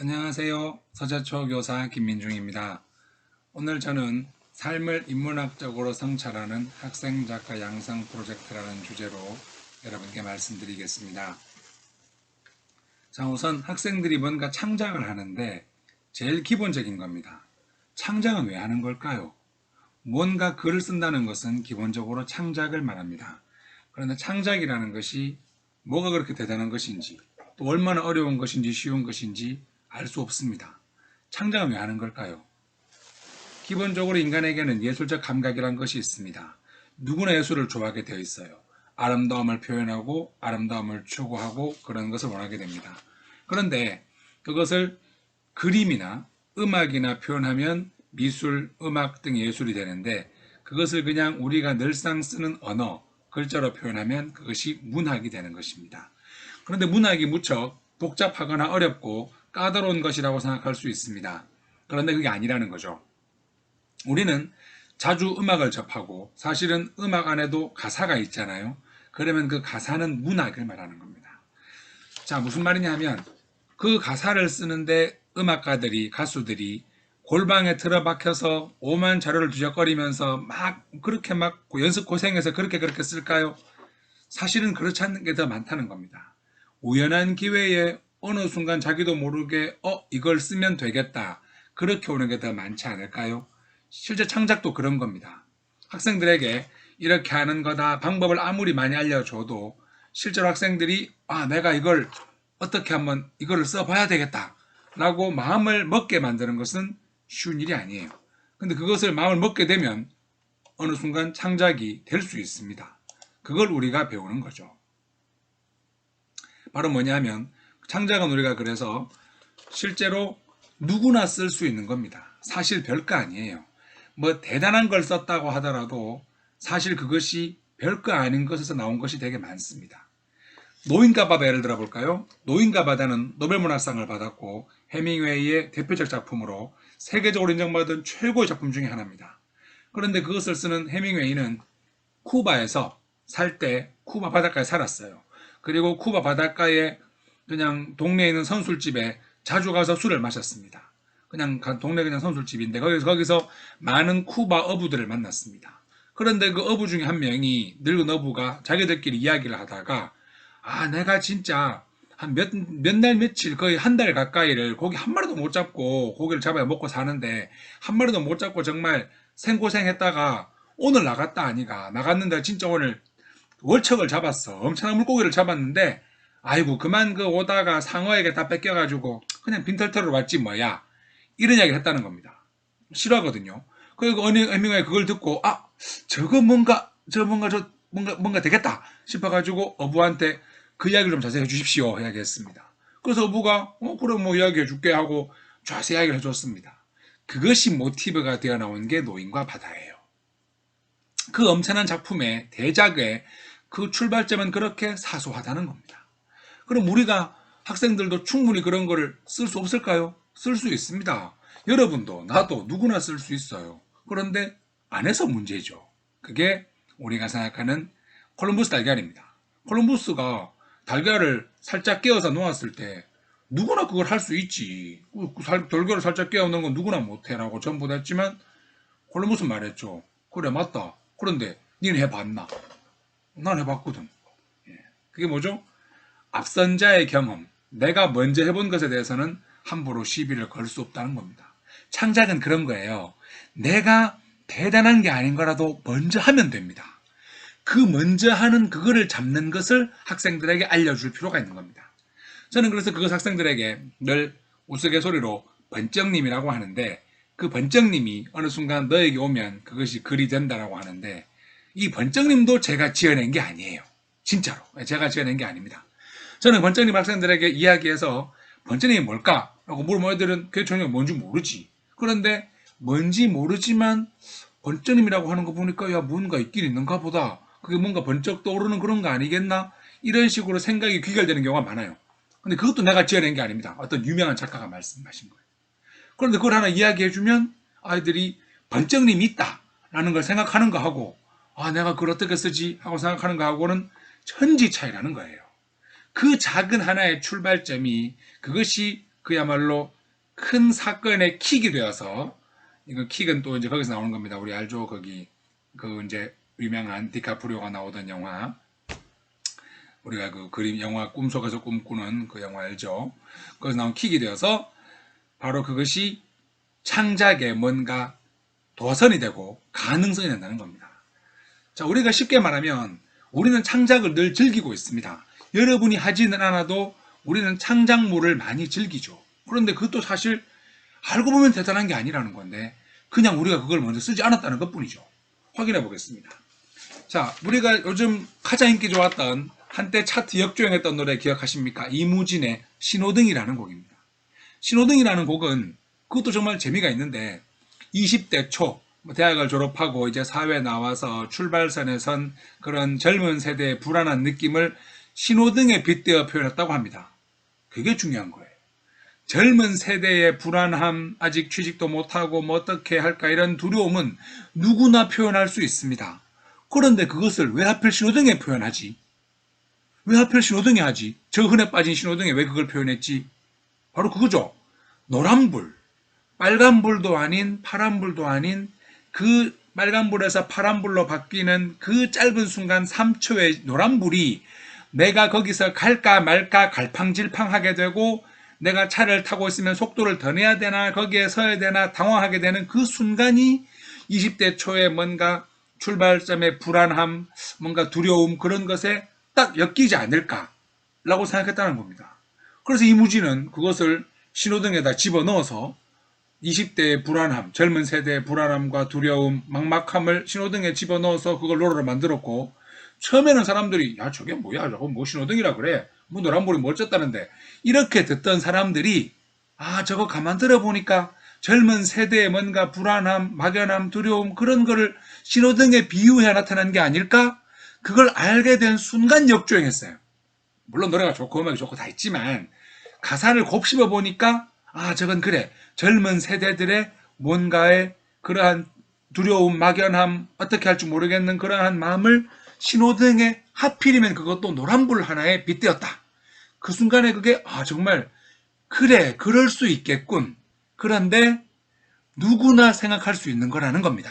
안녕하세요. 서자초 교사 김민중입니다. 오늘 저는 삶을 인문학적으로 성찰하는 학생 작가 양성 프로젝트라는 주제로 여러분께 말씀드리겠습니다. 자, 우선 학생들이 뭔가 창작을 하는데 제일 기본적인 겁니다. 창작은 왜 하는 걸까요? 뭔가 글을 쓴다는 것은 기본적으로 창작을 말합니다. 그런데 창작이라는 것이 뭐가 그렇게 대단한 것인지, 또 얼마나 어려운 것인지 쉬운 것인지 알 수 없습니다. 창작은 왜 하는 걸까요? 기본적으로 인간에게는 예술적 감각이란 것이 있습니다. 누구나 예술을 좋아하게 되어 있어요. 아름다움을 표현하고 아름다움을 추구하고 그런 것을 원하게 됩니다. 그런데 그것을 그림이나 음악이나 표현하면 미술, 음악 등 예술이 되는데 그것을 그냥 우리가 늘상 쓰는 언어, 글자로 표현하면 그것이 문학이 되는 것입니다. 그런데 문학이 무척 복잡하거나 어렵고 까다로운 것이라고 생각할 수 있습니다. 그런데 그게 아니라는 거죠. 우리는 자주 음악을 접하고 사실은 음악 안에도 가사가 있잖아요. 그러면 그 가사는 문학을 말하는 겁니다. 자, 무슨 말이냐 하면 그 가사를 쓰는데 음악가들이, 가수들이 골방에 틀어박혀서 오만 자료를 뒤적거리면서 그렇게 연습 고생해서 그렇게 쓸까요? 사실은 그렇지 않는 게 더 많다는 겁니다. 우연한 기회에 어느 순간 자기도 모르게 이걸 쓰면 되겠다. 그렇게 오는 게 더 많지 않을까요? 실제 창작도 그런 겁니다. 학생들에게 이렇게 하는 거다 방법을 아무리 많이 알려줘도 실제로 학생들이 내가 이걸 어떻게 한번 이거를 써봐야 되겠다 라고 마음을 먹게 만드는 것은 쉬운 일이 아니에요. 근데 그것을 마음을 먹게 되면 어느 순간 창작이 될 수 있습니다. 그걸 우리가 배우는 거죠. 바로 뭐냐면 창작은 우리가 그래서 실제로 누구나 쓸 수 있는 겁니다. 사실 별거 아니에요. 뭐 대단한 걸 썼다고 하더라도 사실 그것이 별거 아닌 것에서 나온 것이 되게 많습니다. 노인과 바다 예를 들어볼까요? 노인과 바다는 노벨문학상을 받았고 해밍웨이의 대표적 작품으로 세계적으로 인정받은 최고의 작품 중에 하나입니다. 그런데 그것을 쓰는 해밍웨이는 쿠바에서 살 때 쿠바 바닷가에 살았어요. 그리고 쿠바 바닷가에 그냥 동네에 있는 선술집에 자주 가서 술을 마셨습니다. 그냥 동네 그냥 선술집인데 거기서 많은 쿠바 어부들을 만났습니다. 그런데 그 어부 중에 한 명이 늙은 어부가 자기들끼리 이야기를 하다가 내가 진짜 한 몇 날 며칠 거의 한 달 가까이를 고기 한 마리도 못 잡고 고기를 잡아야 먹고 사는데 한 마리도 못 잡고 정말 생고생했다가 오늘 나갔다 아니가 나갔는데 진짜 오늘 월척을 잡았어. 엄청난 물고기를 잡았는데 아이고 그만 그 오다가 상어에게 다 뺏겨가지고 그냥 빈털터로 왔지 뭐야. 이런 이야기를 했다는 겁니다. 싫어하거든요. 그리고 어느 애미가 그걸 듣고 저거 뭔가 되겠다 싶어가지고 어부한테 그 이야기를 좀 자세히 해주십시오 이야기했습니다. 그래서 어부가 그래 뭐 이야기해 줄게 하고 자세히 이야기를 해줬습니다. 그것이 모티브가 되어 나온 게 노인과 바다예요. 그 엄청난 작품의 대작의 그 출발점은 그렇게 사소하다는 겁니다. 그럼 우리가 학생들도 충분히 그런 거를 쓸 수 없을까요? 쓸 수 있습니다. 여러분도 나도 누구나 쓸 수 있어요. 그런데 안 해서 문제죠. 그게 우리가 생각하는 콜럼버스 달걀입니다. 콜럼버스가 달걀을 살짝 깨어서 놓았을 때 누구나 그걸 할 수 있지. 달걀을 살짝 깨어 놓은 건 누구나 못해라고 전부 다 했지만 콜럼버스는 말했죠. 그래 맞다. 그런데 니는 해봤나? 난 해봤거든. 그게 뭐죠? 앞선 자의 경험, 내가 먼저 해본 것에 대해서는 함부로 시비를 걸 수 없다는 겁니다. 창작은 그런 거예요. 내가 대단한 게 아닌 거라도 먼저 하면 됩니다. 그 먼저 하는 그거를 잡는 것을 학생들에게 알려줄 필요가 있는 겁니다. 저는 그래서 그것 학생들에게 늘 우스갯소리로 번쩍님이라고 하는데 그 번쩍님이 어느 순간 너에게 오면 그것이 글이 된다라고 하는데 이 번쩍님도 제가 지어낸 게 아니에요. 진짜로. 제가 지어낸 게 아닙니다. 저는 번쩍님 학생들에게 이야기해서 번쩍님이 뭘까? 라고 물어보면 애들은 그게 전혀 뭔지 모르지. 그런데 뭔지 모르지만 번쩍님이라고 하는 거 보니까 뭔가 있긴 있는가 보다. 그게 뭔가 번쩍 떠오르는 그런 거 아니겠나? 이런 식으로 생각이 귀결되는 경우가 많아요. 근데 그것도 내가 지어낸 게 아닙니다. 어떤 유명한 작가가 말씀하신 거예요. 그런데 그걸 하나 이야기해주면 아이들이 번쩍님이 있다라는 걸 생각하는 거하고 내가 그걸 어떻게 쓰지? 하고 생각하는 거하고는 천지 차이라는 거예요. 그 작은 하나의 출발점이 그것이 그야말로 큰 사건의 킥이 되어서, 이거 킥은 또 이제 거기서 나오는 겁니다. 우리 알죠? 거기 그 이제 유명한 디카프리오가 나오던 영화, 우리가 그 그림 영화 꿈속에서 꿈꾸는 그 영화 알죠? 거기서 나온 킥이 되어서 바로 그것이 창작의 뭔가 도선이 되고 가능성이 된다는 겁니다. 자, 우리가 쉽게 말하면 우리는 창작을 늘 즐기고 있습니다. 여러분이 하지는 않아도 우리는 창작물을 많이 즐기죠. 그런데 그것도 사실 알고 보면 대단한 게 아니라는 건데 그냥 우리가 그걸 먼저 쓰지 않았다는 것뿐이죠. 확인해 보겠습니다. 자, 우리가 요즘 가장 인기 좋았던 한때 차트 역주행했던 노래 기억하십니까? 이무진의 신호등이라는 곡입니다. 신호등이라는 곡은 그것도 정말 재미가 있는데 20대 초 대학을 졸업하고 이제 사회에 나와서 출발선에 선 그런 젊은 세대의 불안한 느낌을 신호등에 빗대어 표현했다고 합니다. 그게 중요한 거예요. 젊은 세대의 불안함, 아직 취직도 못하고 뭐 어떻게 할까 이런 두려움은 누구나 표현할 수 있습니다. 그런데 그것을 왜 하필 신호등에 표현하지? 왜 하필 신호등에 하지? 저 흔해 빠진 신호등에 왜 그걸 표현했지? 바로 그거죠. 노란불, 빨간불도 아닌 파란불도 아닌 그 빨간불에서 파란불로 바뀌는 그 짧은 순간 3초의 노란불이 내가 거기서 갈까 말까 갈팡질팡하게 되고 내가 차를 타고 있으면 속도를 더 내야 되나 거기에 서야 되나 당황하게 되는 그 순간이 20대 초에 뭔가 출발점의 불안함, 뭔가 두려움 그런 것에 딱 엮이지 않을까라고 생각했다는 겁니다. 그래서 이무진은 그것을 신호등에다 집어넣어서 20대의 불안함, 젊은 세대의 불안함과 두려움, 막막함을 신호등에 집어넣어서 그걸 노래로 만들었고 처음에는 사람들이 야 저게 뭐야 저거 뭐 신호등이라 그래 뭐 노란불이 멋졌다는데 이렇게 듣던 사람들이 아 저거 가만 들어보니까 젊은 세대의 뭔가 불안함, 막연함, 두려움 그런 거를 신호등에 비유해 나타난 게 아닐까? 그걸 알게 된 순간 역주행했어요. 물론 노래가 좋고 음악이 좋고 다 있지만 가사를 곱씹어 보니까 아 저건 그래 젊은 세대들의 뭔가의 그러한 두려움, 막연함 어떻게 할지 모르겠는 그러한 마음을 신호등에 하필이면 그것도 노란불 하나에 빗대었다. 그 순간에 그게 아 정말 그래 그럴 수 있겠군. 그런데 누구나 생각할 수 있는 거라는 겁니다.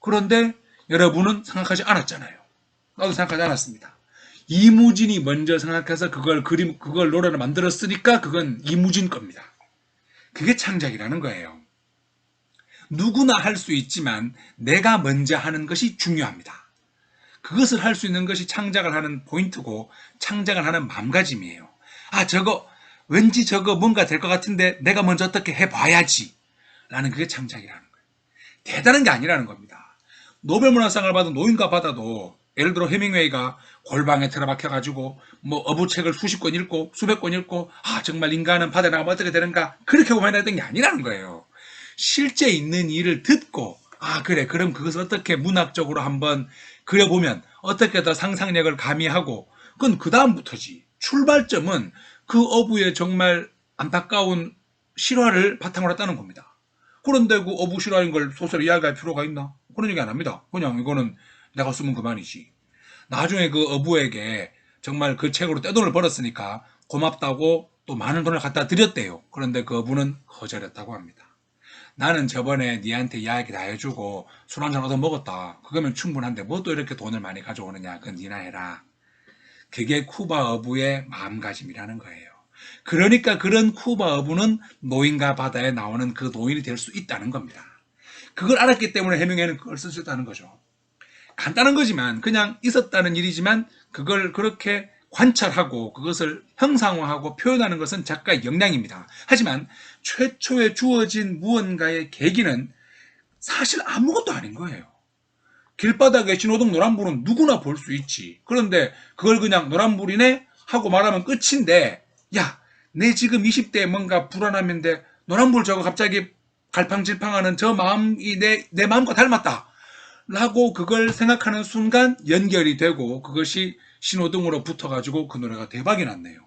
그런데 여러분은 생각하지 않았잖아요. 나도 생각하지 않았습니다. 이무진이 먼저 생각해서 그걸 노래를 만들었으니까 그건 이무진 겁니다. 그게 창작이라는 거예요. 누구나 할 수 있지만 내가 먼저 하는 것이 중요합니다. 그것을 할 수 있는 것이 창작을 하는 포인트고 창작을 하는 마음가짐이에요. 아 저거 왠지 저거 뭔가 될 것 같은데 내가 먼저 어떻게 해봐야지 라는 그게 창작이라는 거예요. 대단한 게 아니라는 겁니다. 노벨문학상을 받은 노인과 받아도 예를 들어 해밍웨이가 골방에 틀어박혀가지고 뭐 어부책을 수십 권 읽고 수백 권 읽고 아 정말 인간은 바다에 나가면 어떻게 되는가 그렇게 고민했던 게 아니라는 거예요. 실제 있는 일을 듣고 아 그래 그럼 그것을 어떻게 문학적으로 한번 그려보면 어떻게 더 상상력을 가미하고 그건 그 다음부터지. 출발점은 그 어부의 정말 안타까운 실화를 바탕으로 했다는 겁니다. 그런데 그 어부 실화인 걸 소설에 이야기할 필요가 있나? 그런 얘기 안 합니다. 그냥 이거는 내가 쓰면 그만이지. 나중에 그 어부에게 정말 그 책으로 떼돈을 벌었으니까 고맙다고 또 많은 돈을 갖다 드렸대요. 그런데 그 어부는 거절했다고 합니다. 나는 저번에 니한테 이야기 다 해주고 술 한잔 얻어 먹었다. 그거면 충분한데 뭐 또 이렇게 돈을 많이 가져오느냐. 그건 니나 해라. 그게 쿠바 어부의 마음가짐이라는 거예요. 그러니까 그런 쿠바 어부는 노인과 바다에 나오는 그 노인이 될 수 있다는 겁니다. 그걸 알았기 때문에 해밍웨이는 그걸 쓸 수 있다는 거죠. 간단한 거지만 그냥 있었다는 일이지만 그걸 그렇게 관찰하고 그것을 형상화하고 표현하는 것은 작가의 역량입니다. 하지만 최초에 주어진 무언가의 계기는 사실 아무것도 아닌 거예요. 길바닥에 신호등 노란불은 누구나 볼 수 있지. 그런데 그걸 그냥 노란불이네 하고 말하면 끝인데 야, 내 지금 20대에 뭔가 불안함인데 노란불 저거 갑자기 갈팡질팡하는 저 마음이 내 마음과 닮았다. 라고 그걸 생각하는 순간 연결이 되고 그것이 신호등으로 붙어가지고 그 노래가 대박이 났네요.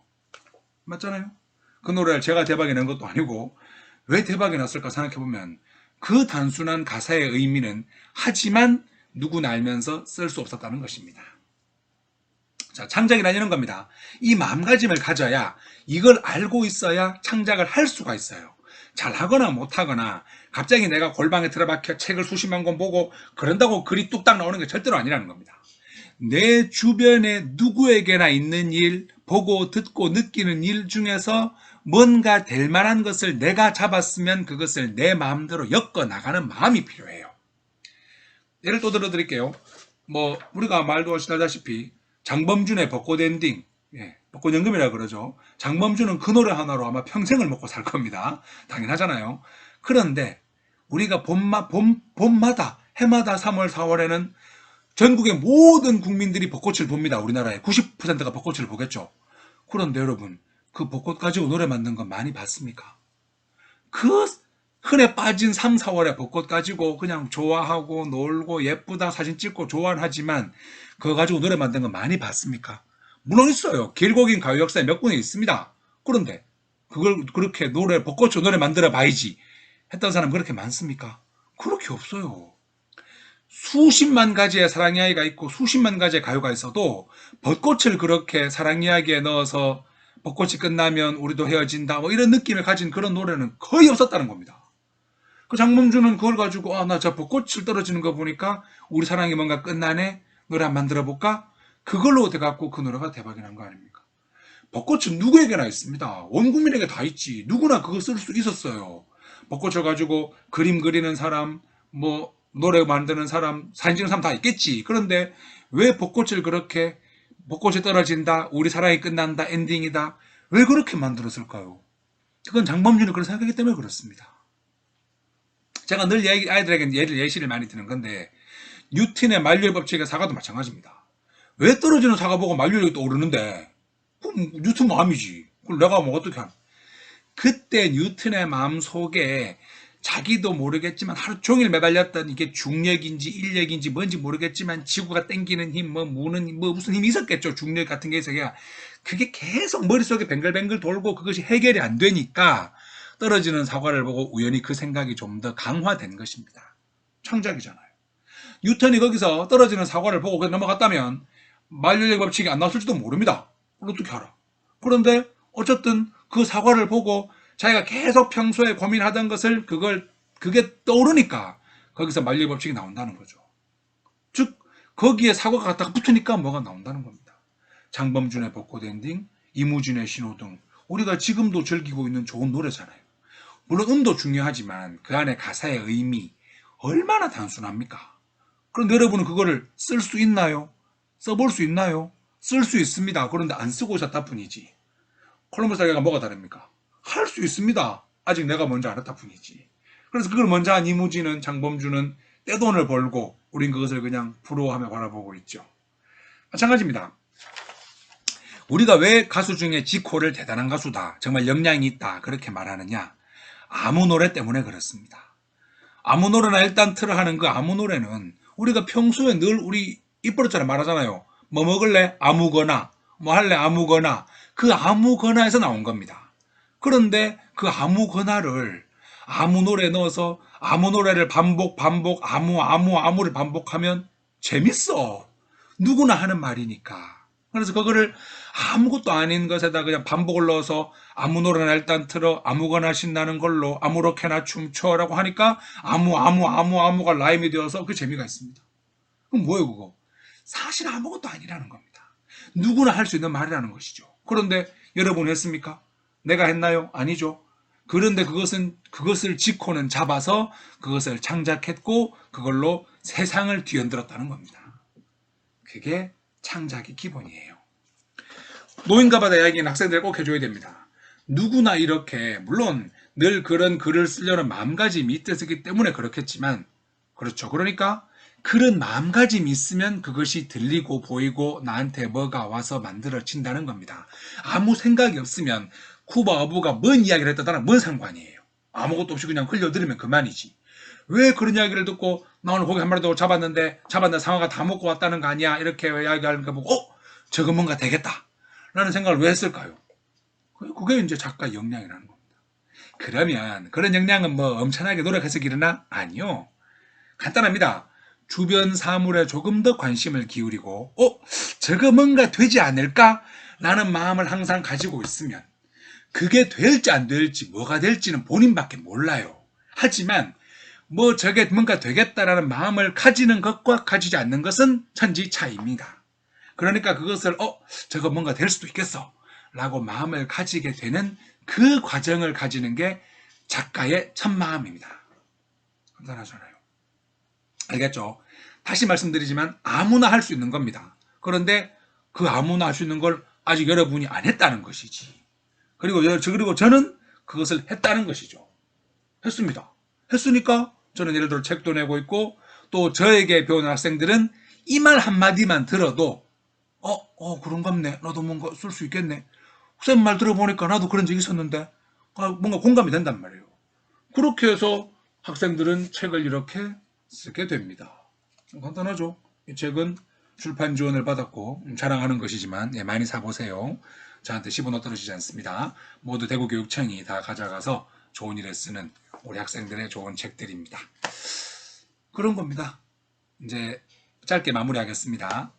맞잖아요? 그 노래를 제가 대박이 난 것도 아니고 왜 대박이 났을까 생각해보면 그 단순한 가사의 의미는 하지만 누구나 알면서 쓸 수 없었다는 것입니다. 자, 창작이란 이런 겁니다. 이 마음가짐을 가져야 이걸 알고 있어야 창작을 할 수가 있어요. 잘하거나 못하거나 갑자기 내가 골방에 들어박혀 책을 수십만 권 보고 그런다고 글이 뚝딱 나오는 게 절대로 아니라는 겁니다. 내 주변에 누구에게나 있는 일, 보고 듣고 느끼는 일 중에서 뭔가 될 만한 것을 내가 잡았으면 그것을 내 마음대로 엮어 나가는 마음이 필요해요. 예를 또 들어드릴게요. 뭐 우리가 말도 하시다시피 장범준의 벚꽃 엔딩, 벚꽃 연금이라 그러죠. 장범준은 그 노래 하나로 아마 평생을 먹고 살 겁니다. 당연하잖아요. 그런데 우리가 봄마다 해마다 3월 4월에는 전국의 모든 국민들이 벚꽃을 봅니다. 우리나라의 90%가 벚꽃을 보겠죠. 그런데 여러분, 그 벚꽃 가지고 노래 만든 건 많이 봤습니까? 그 흔해 빠진 3, 4월에 벚꽃 가지고 그냥 좋아하고 놀고 예쁘다 사진 찍고 좋아는 하지만 그거 가지고 노래 만든 건 많이 봤습니까? 물론 있어요. 길고 긴 가요 역사에 몇 군데 있습니다. 그런데 그걸 그렇게 벚꽃으로 노래 만들어 봐야지 했던 사람 그렇게 많습니까? 그렇게 없어요. 수십만 가지의 사랑 이야기가 있고 수십만 가지의 가요가 있어도 벚꽃을 그렇게 사랑 이야기에 넣어서 벚꽃이 끝나면 우리도 헤어진다 뭐 이런 느낌을 가진 그런 노래는 거의 없었다는 겁니다. 그 장범준은 그걸 가지고 나 저 벚꽃을 떨어지는 거 보니까 우리 사랑이 뭔가 끝나네 노래 한 번 만들어 볼까? 그걸로 돼갖고 그 노래가 대박이 난 거 아닙니까? 벚꽃은 누구에게나 있습니다. 온 국민에게 다 있지. 누구나 그거 쓸 수 있었어요. 벚꽃을 가지고 그림 그리는 사람, 뭐 노래 만드는 사람, 사진 찍는 사람 다 있겠지. 그런데 왜 벚꽃을 그렇게 벚꽃이 떨어진다, 우리 사랑이 끝난다, 엔딩이다. 왜 그렇게 만들었을까요? 그건 장범준이 그런 생각하기 때문에 그렇습니다. 제가 늘 아이들에게 예시를 많이 드는 건데 뉴턴의 만류의 법칙의 사과도 마찬가지입니다. 왜 떨어지는 사과 보고 만류력이 또 오르는데 그럼 뉴턴 마음이지. 그럼 내가 뭐 어떻게 하나. 그때 뉴턴의 마음 속에 자기도 모르겠지만 하루 종일 매달렸던 이게 중력인지 인력인지 뭔지 모르겠지만 지구가 땡기는 힘, 무슨 힘이 있었겠죠. 중력 같은 게 있어야 그게 계속 머릿속에 뱅글뱅글 돌고 그것이 해결이 안 되니까 떨어지는 사과를 보고 우연히 그 생각이 좀 더 강화된 것입니다. 창작이잖아요. 뉴턴이 거기서 떨어지는 사과를 보고 그냥 넘어갔다면 만류의 법칙이 안 나왔을지도 모릅니다. 어떻게 알아? 그런데 어쨌든 그 사과를 보고 자기가 계속 평소에 고민하던 것을 그게 떠오르니까 거기서 만류의 법칙이 나온다는 거죠. 즉 거기에 사과가 갖다가 붙으니까 뭐가 나온다는 겁니다. 장범준의 벚꽃 엔딩, 이무진의 신호등, 우리가 지금도 즐기고 있는 좋은 노래잖아요. 물론 음도 중요하지만 그 안에 가사의 의미 얼마나 단순합니까? 그런데 여러분은 그거를 쓸 수 있나요? 써볼 수 있나요? 쓸 수 있습니다. 그런데 안 쓰고 오셨다 뿐이지. 콜럼버스 달걀과 뭐가 다릅니까? 할 수 있습니다. 아직 내가 먼저 알았다 뿐이지. 그래서 그걸 먼저 한 이무진은 장범준은 떼돈을 벌고 우린 그것을 그냥 부러워하며 바라보고 있죠. 마찬가지입니다. 우리가 왜 가수 중에 지코를 대단한 가수다, 정말 역량이 있다 그렇게 말하느냐? 아무 노래 때문에 그렇습니다. 아무 노래나 일단 틀어 하는 그 아무 노래는 우리가 평소에 늘 우리 입버릇처럼 말하잖아요. 뭐 먹을래? 아무거나. 뭐 할래? 아무거나. 그 아무거나에서 나온 겁니다. 그런데 그 아무거나를 아무 노래에 넣어서 아무 노래를 반복 아무를 반복하면 재밌어. 누구나 하는 말이니까. 그래서 그거를 아무것도 아닌 것에다 그냥 반복을 넣어서 아무 노래나 일단 틀어 아무거나 신나는 걸로 아무렇게나 춤춰라고 하니까 아무가 라임이 되어서 그 재미가 있습니다. 그럼 뭐예요 그거? 사실 아무것도 아니라는 겁니다. 누구나 할 수 있는 말이라는 것이죠. 그런데 여러분 했습니까? 내가 했나요? 아니죠. 그런데 그것을 지코는 잡아서 그것을 창작했고 그걸로 세상을 뒤흔들었다는 겁니다. 그게 창작의 기본이에요. 노인가바다 이야기는 학생들 꼭 해줘야 됩니다. 누구나 이렇게 물론 늘 그런 글을 쓰려는 마음가짐이 있기 때문에 그렇겠지만 그렇죠. 그러니까 그런 마음가짐이 있으면 그것이 들리고 보이고 나한테 뭐가 와서 만들어진다는 겁니다. 아무 생각이 없으면 쿠바 어부가 뭔 이야기를 했다 나랑 뭔 상관이에요. 아무것도 없이 그냥 흘려들으면 그만이지. 왜 그런 이야기를 듣고 나 오늘 고기 한 마리 더 잡았는데 상어가 다 먹고 왔다는 거 아니야? 이렇게 이야기하는 거 보고 저거 뭔가 되겠다 라는 생각을 왜 했을까요? 그게 이제 작가의 역량이라는 겁니다. 그러면 그런 역량은 뭐 엄청나게 노력해서 기르나? 아니요. 간단합니다. 주변 사물에 조금 더 관심을 기울이고 저거 뭔가 되지 않을까? 라는 마음을 항상 가지고 있으면 그게 될지 안 될지 뭐가 될지는 본인밖에 몰라요. 하지만 뭐 저게 뭔가 되겠다라는 마음을 가지는 것과 가지지 않는 것은 천지 차이입니다. 그러니까 그것을 저거 뭔가 될 수도 있겠어 라고 마음을 가지게 되는 그 과정을 가지는 게 작가의 첫 마음입니다. 간단하잖아요. 알겠죠? 다시 말씀드리지만 아무나 할 수 있는 겁니다. 그런데 그 아무나 할 수 있는 걸 아직 여러분이 안 했다는 것이지. 그리고 저는 그것을 했다는 것이죠. 했습니다. 했으니까 저는 예를 들어 책도 내고 있고 또 저에게 배우는 학생들은 이 말 한마디만 들어도 그런갑네. 나도 뭔가 쓸 수 있겠네. 쌤 말 들어보니까 나도 그런 적이 있었는데 뭔가 공감이 된단 말이에요. 그렇게 해서 학생들은 책을 이렇게 쓰게 됩니다. 간단하죠. 이 책은 출판 지원을 받았고 자랑하는 것이지만 많이 사보세요. 저한테 10원 떨어지지 않습니다. 모두 대구교육청이 다 가져가서 좋은 일에 쓰는 우리 학생들의 좋은 책들입니다. 그런 겁니다. 이제 짧게 마무리하겠습니다.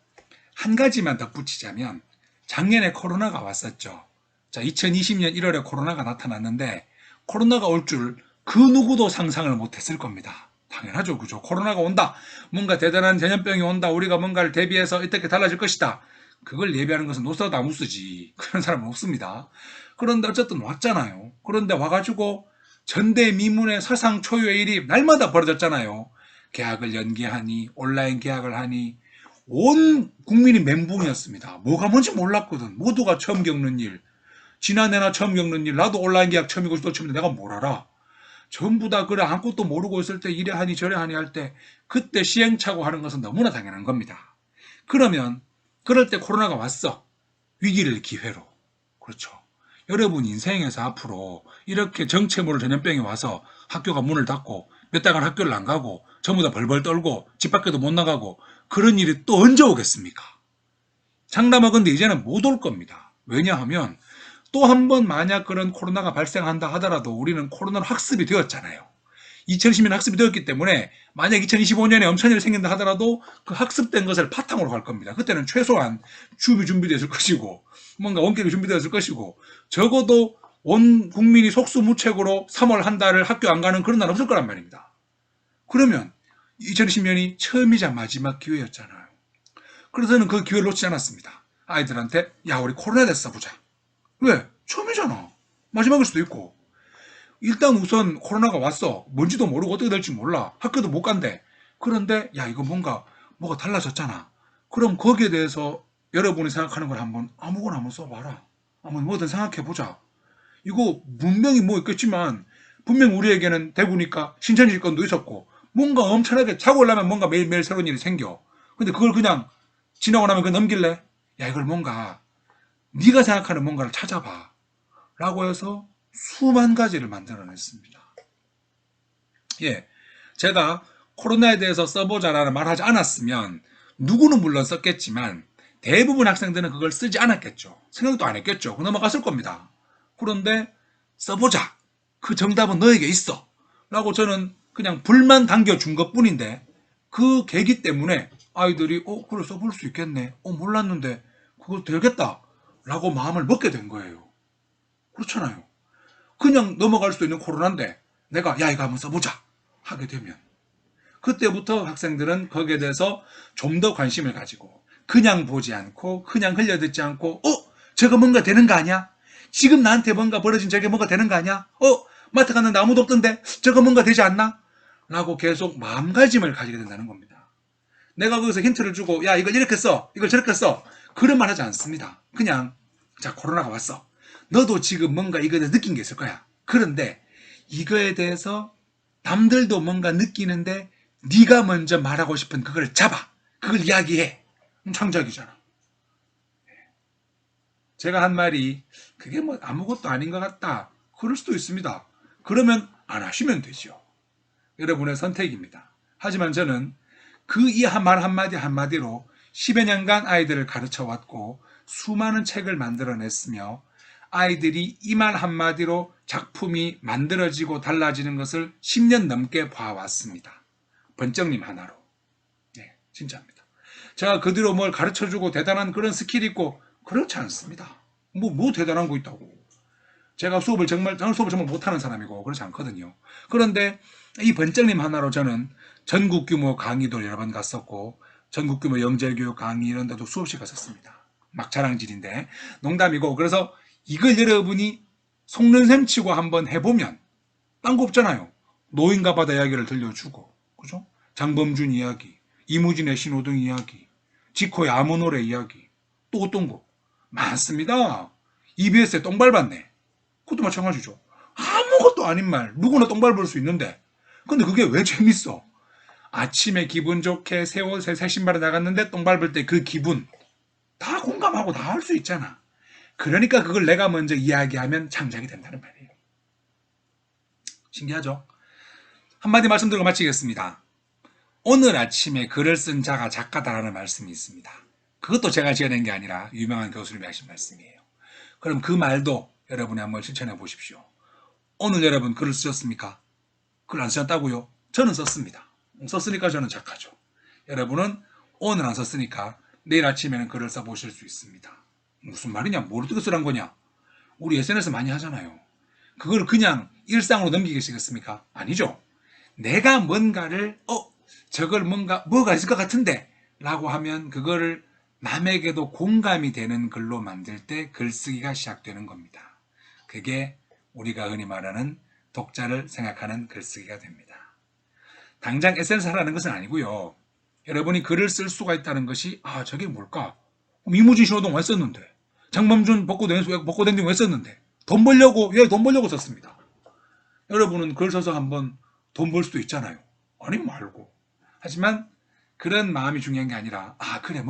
한 가지만 덧붙이자면 작년에 코로나가 왔었죠. 자, 2020년 1월에 코로나가 나타났는데 코로나가 올 줄 그 누구도 상상을 못했을 겁니다. 당연하죠. 그죠? 코로나가 온다. 뭔가 대단한 전염병이 온다. 우리가 뭔가를 대비해서 어떻게 달라질 것이다. 그걸 예비하는 것은 노스트라다무스지. 그런 사람은 없습니다. 그런데 어쨌든 왔잖아요. 그런데 와가지고 전대미문의 사상 초유의 일이 날마다 벌어졌잖아요. 계약을 연기하니 온라인 계약을 하니 온 국민이 멘붕이었습니다. 뭐가 뭔지 몰랐거든. 모두가 처음 겪는 일. 지난해나 처음 겪는 일. 나도 온라인 계약 처음이고 또 처음인데 내가 뭘 알아. 전부 다 그래 아무것도 모르고 있을 때 이래 하니 저래 하니 할 때 그때 시행착오 하는 것은 너무나 당연한 겁니다. 그러면 그럴 때 코로나가 왔어. 위기를 기회로. 그렇죠. 여러분 인생에서 앞으로 이렇게 정체 모를 전염병이 와서 학교가 문을 닫고 몇 달간 학교를 안 가고 전부 다 벌벌 떨고 집 밖에도 못 나가고 그런 일이 또 언제 오겠습니까? 장담하건대 이제는 못 올 겁니다. 왜냐하면 또 한 번 만약 그런 코로나가 발생한다 하더라도 우리는 코로나로 학습이 되었잖아요. 2020년 학습이 되었기 때문에 만약 2025년에 엄청난 일이 생긴다 하더라도 그 학습된 것을 바탕으로 갈 겁니다. 그때는 최소한 줍이 준비되었을 것이고 뭔가 원격이 준비되었을 것이고 적어도 온 국민이 속수무책으로 3월 한 달을 학교 안 가는 그런 날은 없을 거란 말입니다. 그러면 2020년이 처음이자 마지막 기회였잖아요. 그래서 저는 그 기회를 놓치지 않았습니다. 아이들한테 야 우리 코로나 됐어 보자. 왜? 처음이잖아. 마지막일 수도 있고. 일단 우선 코로나가 왔어. 뭔지도 모르고 어떻게 될지 몰라. 학교도 못 간대. 그런데 야 이거 뭐가 달라졌잖아. 그럼 거기에 대해서 여러분이 생각하는 걸 아무거나 한번 써봐라. 한번 뭐든 생각해보자. 이거 분명히 뭐 있겠지만 분명 우리에게는 대구니까 신천지건도 있었고 뭔가 엄청나게 자고 올라면 뭔가 매일매일 새로운 일이 생겨. 근데 그걸 그냥 지나고 나면 그냥 넘길래? 야 이걸 뭔가 네가 생각하는 뭔가를 찾아봐. 라고 해서 수만 가지를 만들어냈습니다. 예, 제가 코로나에 대해서 써보자라는 말 하지 않았으면 누구는 물론 썼겠지만 대부분 학생들은 그걸 쓰지 않았겠죠. 생각도 안 했겠죠. 넘어갔을 겁니다. 그런데 써보자. 그 정답은 너에게 있어. 라고 저는 그냥 불만 당겨준 것뿐인데 그 계기 때문에 아이들이 그래 써볼 수 있겠네. 몰랐는데 그거 되겠다. 라고 마음을 먹게 된 거예요. 그렇잖아요. 그냥 넘어갈 수도 있는 코로나인데 내가 야 이거 한번 써보자 하게 되면 그때부터 학생들은 거기에 대해서 좀 더 관심을 가지고 그냥 보지 않고 그냥 흘려듣지 않고 저거 뭔가 되는 거 아니야? 지금 나한테 뭔가 벌어진 저게 뭔가 되는 거 아니야? 마트 갔는데 아무도 없던데 저거 뭔가 되지 않나? 라고 계속 마음가짐을 가지게 된다는 겁니다. 내가 거기서 힌트를 주고 야 이걸 이렇게 써 이걸 저렇게 써 그런 말 하지 않습니다. 그냥 자 코로나가 왔어. 너도 지금 뭔가 이거에 대해서 느낀 게 있을 거야. 그런데 이거에 대해서 남들도 뭔가 느끼는데 네가 먼저 말하고 싶은 그걸 잡아. 그걸 이야기해. 창작이잖아. 제가 한 말이 그게 뭐 아무것도 아닌 것 같다. 그럴 수도 있습니다. 그러면 안 하시면 되죠. 여러분의 선택입니다. 하지만 저는 그 이 말 한마디 한마디로 10여 년간 아이들을 가르쳐 왔고 수많은 책을 만들어냈으며 아이들이 이 말 한마디로 작품이 만들어지고 달라지는 것을 10년 넘게 봐왔습니다. 번쩍님 하나로. 진짜입니다. 제가 그 뒤로 뭘 가르쳐주고 대단한 그런 스킬이 있고 그렇지 않습니다. 뭐 대단한 거 있다고. 제가 저는 수업을 정말 못하는 사람이고 그렇지 않거든요. 그런데 이 번쩍님 하나로 저는 전국 규모 강의도 여러 번 갔었고 전국 규모 영재교육 강의 이런 데도 수없이 갔었습니다. 막 자랑질인데 농담이고, 그래서 이걸 여러분이 속는셈 치고 한번 해보면 딴 거 없잖아요. 노인과 바다 이야기를 들려주고, 그죠? 장범준 이야기, 이무진의 신호등 이야기, 지코의 아모노래 이야기, 또 어떤 거 많습니다. EBS에 똥 밟았네. 그것도 마찬가지죠. 아무것도 아닌 말, 누구나 똥 밟을 수 있는데, 근데 그게 왜 재밌어? 아침에 기분 좋게 새 옷에 새 신발에 나갔는데 똥 밟을 때 그 기분 다 공감하고 다 할 수 있잖아. 그러니까 그걸 내가 먼저 이야기하면 창작이 된다는 말이에요. 신기하죠? 한마디 말씀드리고 마치겠습니다. 오늘 아침에 글을 쓴 자가 작가다라는 말씀이 있습니다. 그것도 제가 지어낸 게 아니라 유명한 교수님이 하신 말씀이에요. 그럼 그 말도 여러분이 한번 실천해 보십시오. 오늘 여러분 글을 쓰셨습니까? 글 안 쓰셨다고요? 저는 썼습니다. 썼으니까 저는 작가죠. 여러분은 오늘 안 썼으니까 내일 아침에는 글을 써보실 수 있습니다. 무슨 말이냐? 뭘 어떻게 쓰란 거냐? 우리 SNS 많이 하잖아요. 그걸 그냥 일상으로 넘기시겠습니까? 아니죠. 내가 뭔가를 저걸 뭐가 있을 것 같은데 라고 하면 그거를 남에게도 공감이 되는 글로 만들 때 글쓰기가 시작되는 겁니다. 그게 우리가 흔히 말하는 독자를 생각하는 글쓰기가 됩니다. 당장 SNS 하라는 것은 아니고요. 여러분이 글을 쓸 수가 있다는 것이 저게 뭘까? 이무진 신호등 왜 썼는데? 장범준 벚꽃 엔딩 왜 썼는데? 돈 벌려고 썼습니다. 여러분은 글 써서 한번 돈 벌 수도 있잖아요. 아니 말고. 하지만 그런 마음이 중요한 게 아니라 그래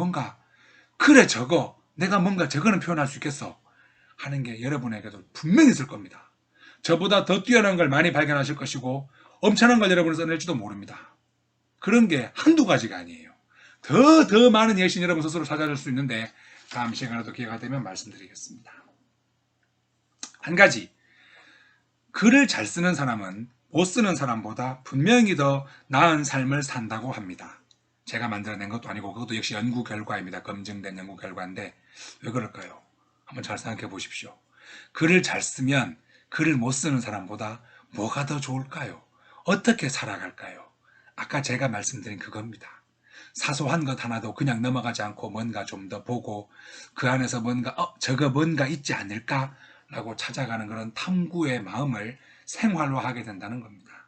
내가 뭔가 저거는 표현할 수 있겠어 하는 게 여러분에게도 분명히 있을 겁니다. 저보다 더 뛰어난 걸 많이 발견하실 것이고 엄청난 걸 여러분이 써낼지도 모릅니다. 그런 게 한두 가지가 아니에요. 더 많은 예신 여러분 스스로 찾아낼 수 있는데 다음 시간에도 기회가 되면 말씀드리겠습니다. 한 가지, 글을 잘 쓰는 사람은 못 쓰는 사람보다 분명히 더 나은 삶을 산다고 합니다. 제가 만들어낸 것도 아니고 그것도 역시 연구 결과입니다. 검증된 연구 결과인데 왜 그럴까요? 한번 잘 생각해 보십시오. 글을 잘 쓰면 글을 못 쓰는 사람보다 뭐가 더 좋을까요? 어떻게 살아갈까요? 아까 제가 말씀드린 그겁니다. 사소한 것 하나도 그냥 넘어가지 않고 뭔가 좀 더 보고 그 안에서 저거 뭔가 있지 않을까? 라고 찾아가는 그런 탐구의 마음을 생활로 하게 된다는 겁니다.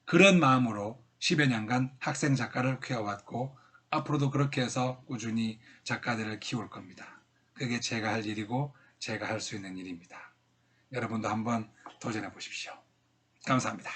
그런 마음으로 10여 년간 학생 작가를 키워왔고 앞으로도 그렇게 해서 꾸준히 작가들을 키울 겁니다. 그게 제가 할 일이고 제가 할 수 있는 일입니다. 여러분도 한번 도전해 보십시오. 감사합니다.